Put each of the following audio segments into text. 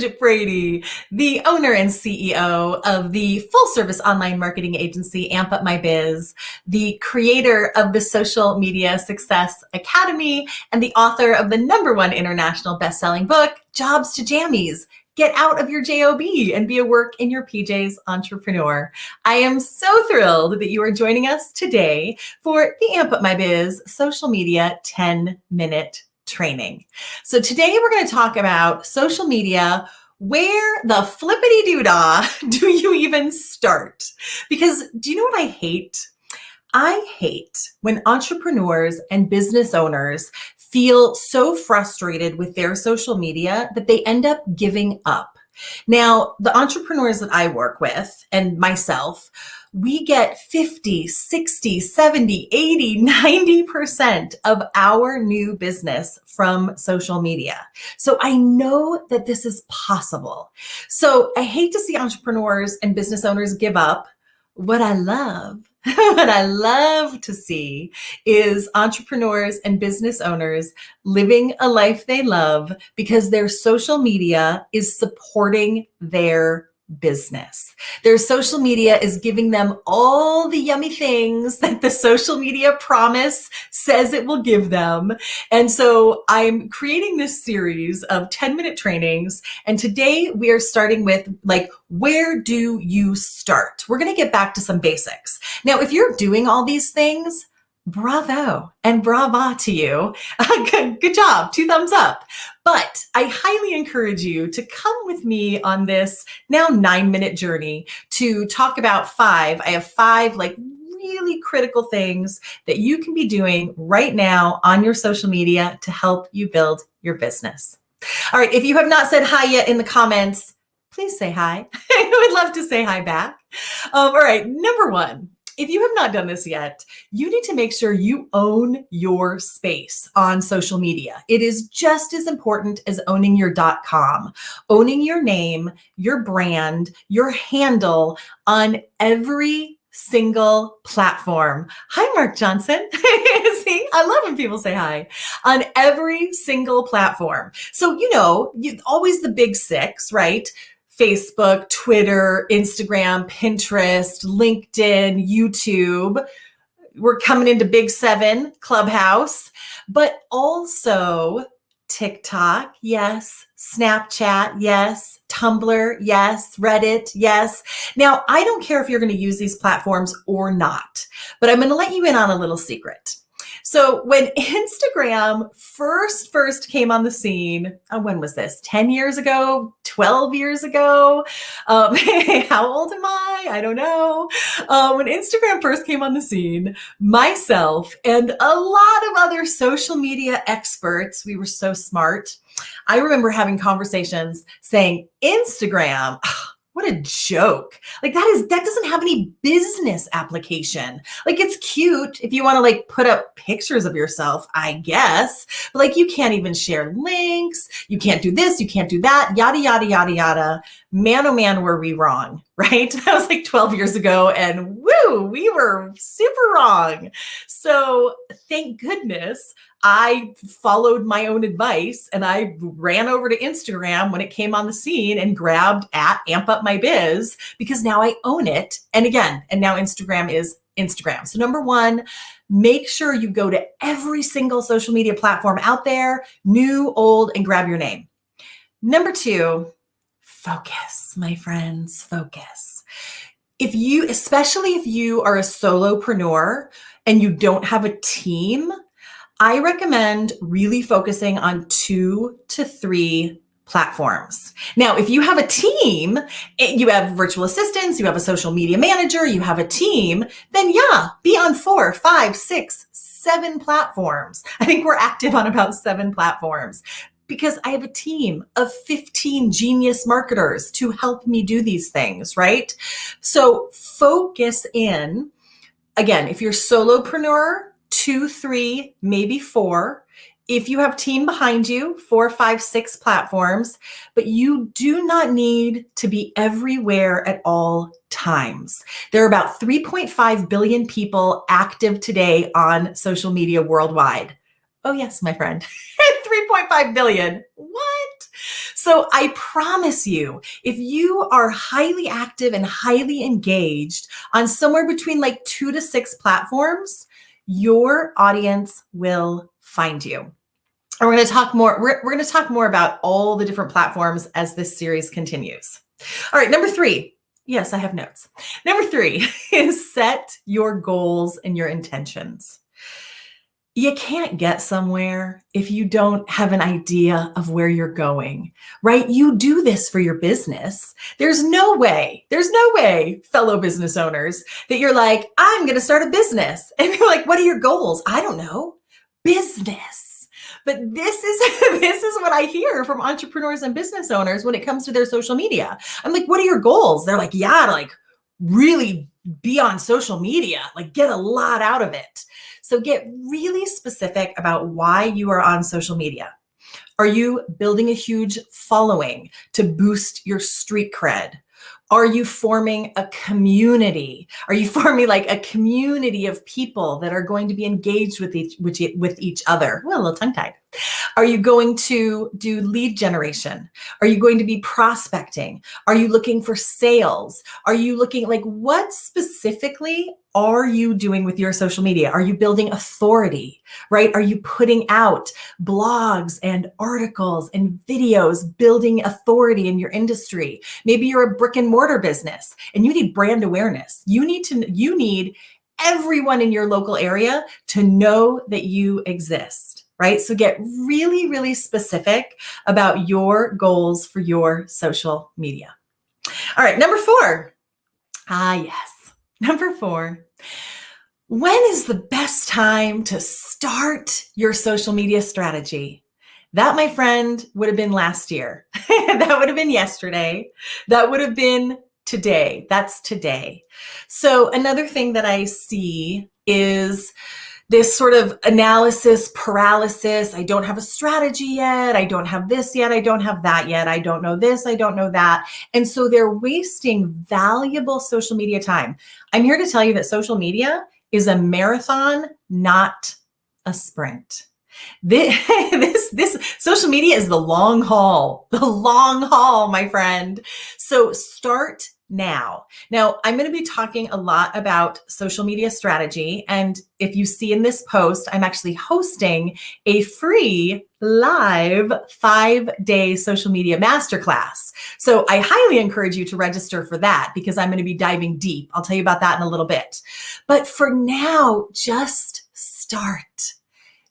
Bridget Brady, the owner and CEO of the full-service online marketing agency Amp Up My Biz, the creator of the Social Media Success Academy, and the author of the #1 international best-selling book, Jobs to Jammies. Get out of your JOB and be a work in your PJs entrepreneur. I am so thrilled that you are joining us today for the Amp Up My Biz social media 10-minute training. So today we're going to talk about social media. Where the flippity doodah do you even start? Because do you know what I hate? I hate when entrepreneurs and business owners feel so frustrated with their social media that they end up giving up. Now, the entrepreneurs that I work with and myself, we get 50, 60, 70, 80, 90% of our new business from social media. So I know that this is possible. So I hate to see entrepreneurs and business owners give up. What I love to see is entrepreneurs and business owners living a life they love because their social media is supporting their business. Their social media is giving them all the yummy things that the social media promise says it will give them. And so I'm creating this series of 10-minute trainings. And today we are starting with where do you start? We're going to get back to some basics. Now, if you're doing all these things, bravo and brava to you. Good job. 2 thumbs up. But I highly encourage you to come with me on this now 9-minute journey to talk about 5. I have 5 really critical things that you can be doing right now on your social media to help you build your business. All right. If you have not said hi yet in the comments, please say hi. I would love to say hi back. All right. Number 1. If you have not done this yet, you need to make sure you own your space on social media. It is just as important as owning your .com, owning your name, your brand, your handle on every single platform. Hi, Mark Johnson. See, I love when people say hi. On every single platform. So, always the big 6, right? Facebook, Twitter, Instagram, Pinterest, LinkedIn, YouTube. We're coming into big 7, Clubhouse, but also TikTok, yes. Snapchat, yes. Tumblr, yes. Reddit, yes. Now, I don't care if you're going to use these platforms or not, but I'm going to let you in on a little secret. So when Instagram first came on the scene, when was this? 10 years ago? 12 years ago? How old am I? I don't know. When Instagram first came on the scene, myself and a lot of other social media experts, we were so smart. I remember having conversations saying, Instagram, what a joke. That doesn't have any business application. It's cute if you want to put up pictures of yourself, I guess, but you can't even share links. You can't do this. You can't do that. Yada, yada, yada, yada. Man, oh man, were we wrong, right? That was 12 years ago and woo, we were super wrong. So thank goodness I followed my own advice and I ran over to Instagram when it came on the scene and grabbed @Amp Up My Biz because now I own it. And now Instagram is Instagram. So number 1, make sure you go to every single social media platform out there, new, old, and grab your name. Number 2, focus, my friends, focus. Especially if you are a solopreneur and you don't have a team, I recommend really focusing on 2 to 3 platforms. Now, if you have a team, you have virtual assistants, you have a social media manager, you have a team, then be on 4, 5, 6, 7 platforms. I think we're active on about 7 platforms because I have a team of 15 genius marketers to help me do these things, right? So focus in. Again, if you're solopreneur, 2, 3, maybe 4. If you have team behind you, 4, 5, 6 platforms, but you do not need to be everywhere at all times. There are about 3.5 billion people active today on social media worldwide. Oh yes, my friend, 3.5 billion. What? So I promise you, if you are highly active and highly engaged on somewhere between like 2 to 6 platforms, your audience will find you. And we're going to talk more. We're going to talk more about all the different platforms as this series continues. All right, number 3. Yes, I have notes. Number 3 is set your goals and your intentions. You can't get somewhere if you don't have an idea of where you're going, right? You do this for your business. There's no way, fellow business owners, that you're like, I'm going to start a business. And you're like, what are your goals? I don't know. Business. But this is what I hear from entrepreneurs and business owners when it comes to their social media. I'm like, what are your goals? They're like, yeah, to like really be on social media, like get a lot out of it. So get really specific about why you are on social media. Are you building a huge following to boost your street cred? Are you forming a community? Are you forming like a community of people that are going to be engaged with each other? Well, a little tongue-tied. Are you going to do lead generation? Are you going to be prospecting? Are you looking for sales? Are you looking like what specifically are you doing with your social media? Are you building authority, right? Are you putting out blogs and articles and videos, building authority in your industry? Maybe you're a brick and mortar business and you need brand awareness. You need everyone in your local area to know that you exist, right? So get really, really specific about your goals for your social media. All right, number 4. Yes. Number 4. When is the best time to start your social media strategy? That, my friend, would have been last year. That would have been yesterday. That would have been today. That's today. So another thing that I see is this sort of analysis paralysis. I don't have a strategy yet. I don't have this yet. I don't have that yet. I don't know this. I don't know that. And so they're wasting valuable social media time. I'm here to tell you that social media is a marathon, not a sprint. This social media is the long haul, my friend. So start now. Now, I'm going to be talking a lot about social media strategy. And if you see in this post, I'm actually hosting a free live 5-day social media masterclass. So I highly encourage you to register for that because I'm going to be diving deep. I'll tell you about that in a little bit. But for now, just start.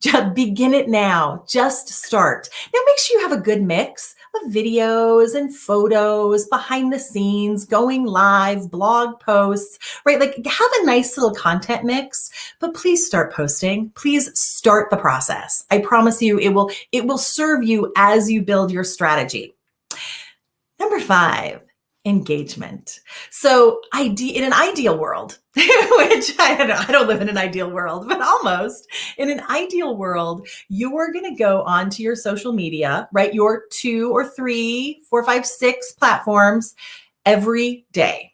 Just begin it now. Just start. Now make sure you have a good mix of videos and photos, behind the scenes, going live, blog posts, right? Like have a nice little content mix, but please start posting. Please start the process. I promise you it will serve you as you build your strategy. Number 5, engagement. So in an ideal world, which I don't live in an ideal world, but almost in an ideal world, you're going to go onto your social media, right? Your 2 or 3, 4, 5, 6 platforms every day,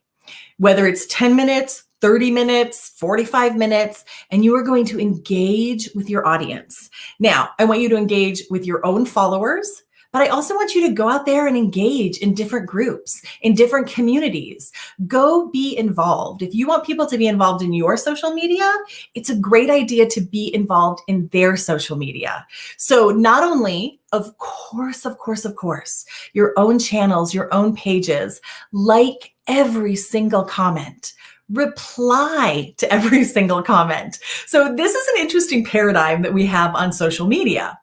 whether it's 10 minutes, 30 minutes, 45 minutes, and you are going to engage with your audience. Now, I want you to engage with your own followers, but I also want you to go out there and engage in different groups, in different communities. Go be involved. If you want people to be involved in your social media, it's a great idea to be involved in their social media. So not only, of course, your own channels, your own pages, like every single comment. Reply to every single comment. So this is an interesting paradigm that we have on social media.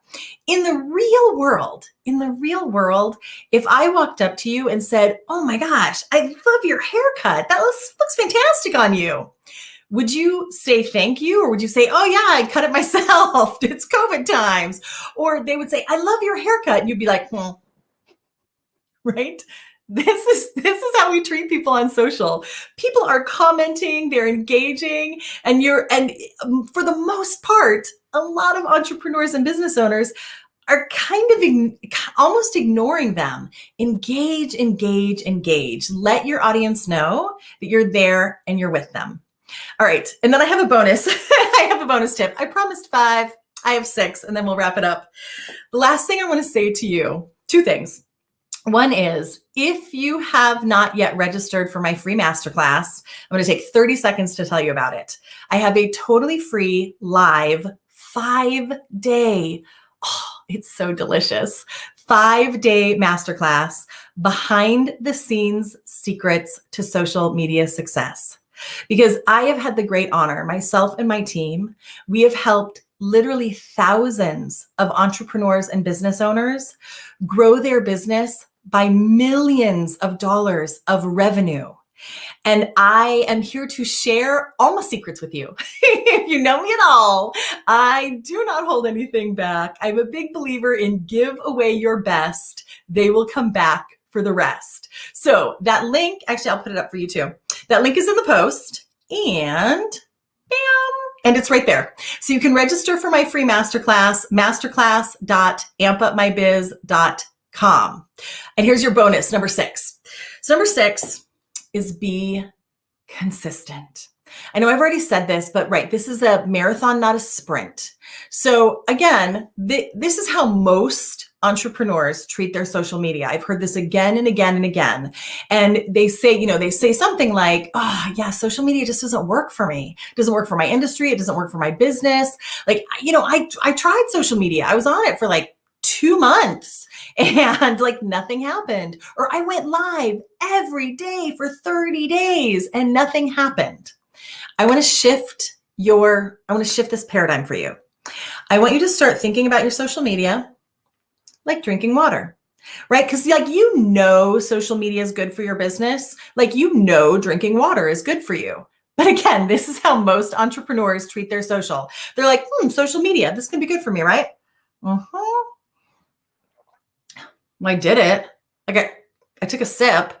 In the real world, if I walked up to you and said, "Oh my gosh, I love your haircut. That looks fantastic on you." Would you say thank you? Or would you say, "Oh yeah, I cut it myself. It's COVID times." Or they would say, "I love your haircut." And you'd be like, right? This is how we treat people on social. People are commenting, they're engaging, and for the most part, a lot of entrepreneurs and business owners are kind of almost ignoring them. Engage. Let your audience know that you're there and you're with them. All right. And then I have a bonus. I have a bonus tip. I promised 5. I have 6, and then we'll wrap it up. The last thing I want to say to you, 2 things. One is, if you have not yet registered for my free masterclass, I'm going to take 30 seconds to tell you about it. I have a totally free live 5-day, oh, it's so delicious, 5-day masterclass, behind the scenes secrets to social media success. Because I have had the great honor, myself and my team, we have helped literally thousands of entrepreneurs and business owners grow their business by millions of dollars of revenue. And I am here to share all my secrets with you. If you know me at all, I do not hold anything back. I'm a big believer in give away your best. They will come back for the rest. So that link, actually, I'll put it up for you too. That link is in the post, and bam, and it's right there. So you can register for my free masterclass, masterclass.ampupmybiz.com. And here's your bonus, number 6. So number 6 is be consistent. I know I've already said this, but right, this is a marathon, not a sprint. So again, this is how most entrepreneurs treat their social media. I've heard this again and again and again. And they say something like, oh yeah, social media just doesn't work for me. It doesn't work for my industry. It doesn't work for my business. Like, I tried social media. I was on it for like 2 months and like nothing happened. Or I went live every day for 30 days and nothing happened. I want to shift this paradigm for you. I want you to start thinking about your social media like drinking water, right? Because social media is good for your business. Drinking water is good for you. But again, this is how most entrepreneurs treat their social. They're like, social media, this can be good for me, right? I did it. I took a sip,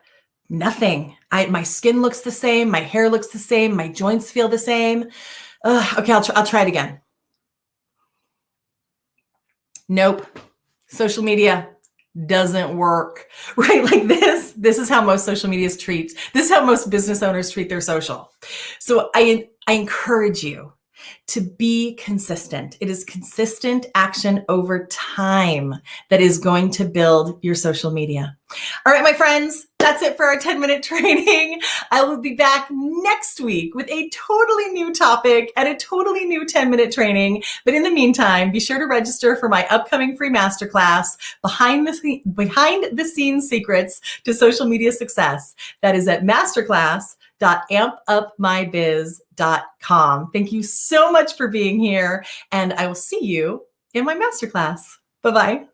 nothing. My skin looks the same. My hair looks the same. My joints feel the same. Okay, I'll try it again. Nope. Social media doesn't work, right? Like this is how most social media treats. This is how most business owners treat their social. So I encourage you to be consistent. It is consistent action over time that is going to build your social media. All right, my friends, that's it for our 10-minute training. I will be back next week with a totally new topic and a totally new 10-minute training. But in the meantime, be sure to register for my upcoming free masterclass, Behind the Scenes Secrets to Social Media Success. That is at masterclass.ampupmybiz.com. Thank you so much for being here, and I will see you in my masterclass. Bye-bye.